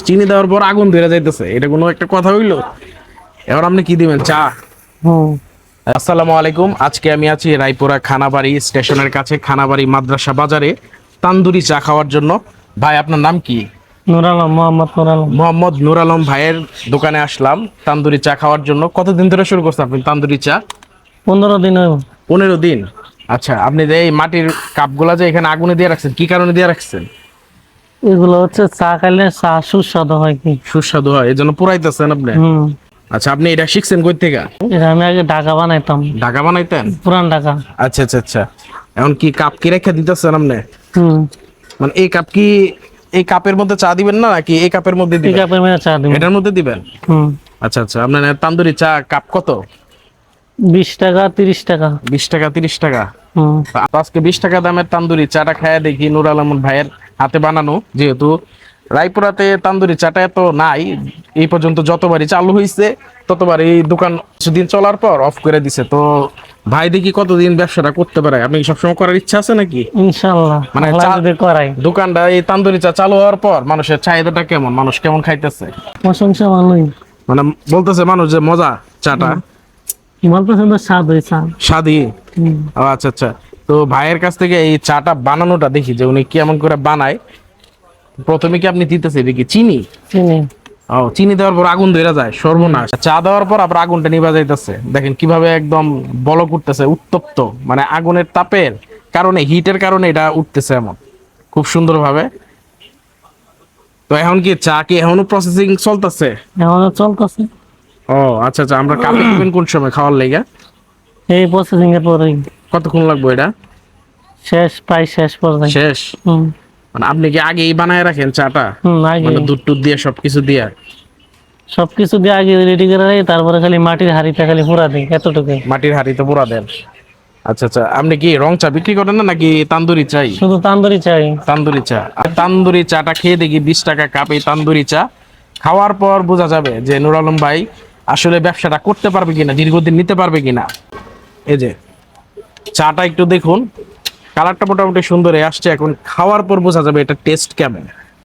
চিনি দেওয়ার পর আগুন ধরে যাইতেছে, এটা কোনো একটা কথা হইলো? এবার আপনি কি দিবেন, চা? আসসালামু আলাইকুম। আজকে আমি আছি রায়পুরা খানাবাড়ি স্টেশনের কাছে, খানাবাড়ি মাদ্রাসা বাজারে তান্দুরি চা খাওয়ার জন্য। ভাই, আপনার নাম কি? নূর আলম, মোহাম্মদ নূর আলম। মোহাম্মদ নূর আলম ভাইয়ের দোকানে আসলাম তান্দুরি চা খাওয়ার জন্য। কতদিন ধরে শুরু করছেন আপনি তান্দুরি চা? 15 দিন হইব। 15 দিন। আচ্ছা, আপনি যে এই মাটির কাপগুলা যে এখানে আগুনে দিয়ে রাখছেন, কি কারণে দিয়ে রাখছেন? এগুলো হচ্ছে চা খাইলে চা সুস্বাদু হয় কি। সুস্বাদু হয় এই জন্য পুরাইতেছেন আপনি? আচ্ছা, আপনি এটা শিখছেন কই থেকে? এটা আমি আগে ঢাকা বানাইতাম। ঢাকা বানাইতেন? পুরান ঢাকা। আচ্ছা আচ্ছা আচ্ছা। এখন কি কাপ কি রেখে দিতেছেন আপনি? মানে এই কাপ কি, এই কাপের মধ্যে চা দিবেন না নাকি এই কাপের মধ্যে এই দিবেন? কাপের মধ্যে চা দিব। এটার মধ্যে দিবেন? আচ্ছা আচ্ছা। আপনার তান্দুরি চা কাপ কত? 20 টাকা 30 টাকা। 20 টাকা 30 টাকা। তো আজকে 20 টাকা দামের তান্দুরি চাটা খায় দেখি নূর আলম ভাইয়ের হাতে বানানো। যেহেতু রায়পুরাতে তান্দুরি চাটা এত নাই, এই পর্যন্ত যতবারই চালু হয়েছে ততবার এই দোকান কিছুদিন চলার পর অফ করে দিছে। তো ভাই দেখি কতদিন ব্যবসাটা করতে পারে। আপনি কি সবসময় করার ইচ্ছা আছে নাকি? ইনশাআল্লাহ, মানে আল্লাহ যদি করাই। দোকানটা এই তান্দুরি চা চালু হওয়ার পর মানুষের চাহিদাটা কেমন, মানুষ কেমন খাইতেছে? প্রশংসা ভালোই। মানে বলতেছে মানুষ যে মজা চাটা, বলতেছেন তো স্বাদ হয় চা। স্বাদই। ও আচ্ছা আচ্ছা। তো ভাইয়ের কাছ থেকে এই চাটা বানানোটা দেখি যে উনি কেমন করে বানায়। প্রথমে কি আপনি দিতেছে দেখি চিনি? চিনি। ও, চিনি দেওয়ার পর আগুন ধরে যায়, সর্বনাশ। চা দেওয়ার পর আবার আগুনটা নিভা যাইতেছে, দেখেন কিভাবে একদম বলক উঠতেছে, উত্তপ্ত। মানে আগুনের তাপের কারণে, হিটের কারণে এটা উঠতেছে এমন খুব সুন্দর ভাবে। তো এখন কি চা কি এখনো প্রসেসিং চলতেছে? এখনো চলতেছে। ও আচ্ছা আচ্ছা। আমরা কাপে দিবেন কোন সময় খাওয়ার লেগে? এই প্রসেসিং এর পরেই কতক্ষণ লাগবে এটা? প্রায় শেষ পর্যায়ে। শেষ? মানে আপনি কি আগেই বানায় রাখেন চাটা? আগে মানে দুধ টুধ দিয়ে সবকিছু দিয়ে? সবকিছু দিয়ে আগে রেডি করে রাখি, তারপরে খালি মাটির হাঁড়িটা খালি পুরা দিই, এতটুকুই। মাটির হাঁড়িতে পুরা দেন? আচ্ছা আচ্ছা। আপনি কি রং চা বিক্রি করেন না নাকি তান্দুরি চাই? শুধু তান্দুরি চাই। তান্দুরি চা। আর তান্দুরি চাটা খেয়ে দেখি 20 টাকা কাপ এই তান্দুরি চা খাওয়ার পর বোঝা যাবে যে নূর আলম ভাই আসলে ব্যবসাটা করতে পারবে কিনা, দীর্ঘদিন নিতে পারবে কিনা। এই যে চাটা একটু দেখুন, কালারটা মোটামুটি সুন্দর আসছে। এখন খাওয়ার পর বোঝা যাবে এটা টেস্ট কেমন।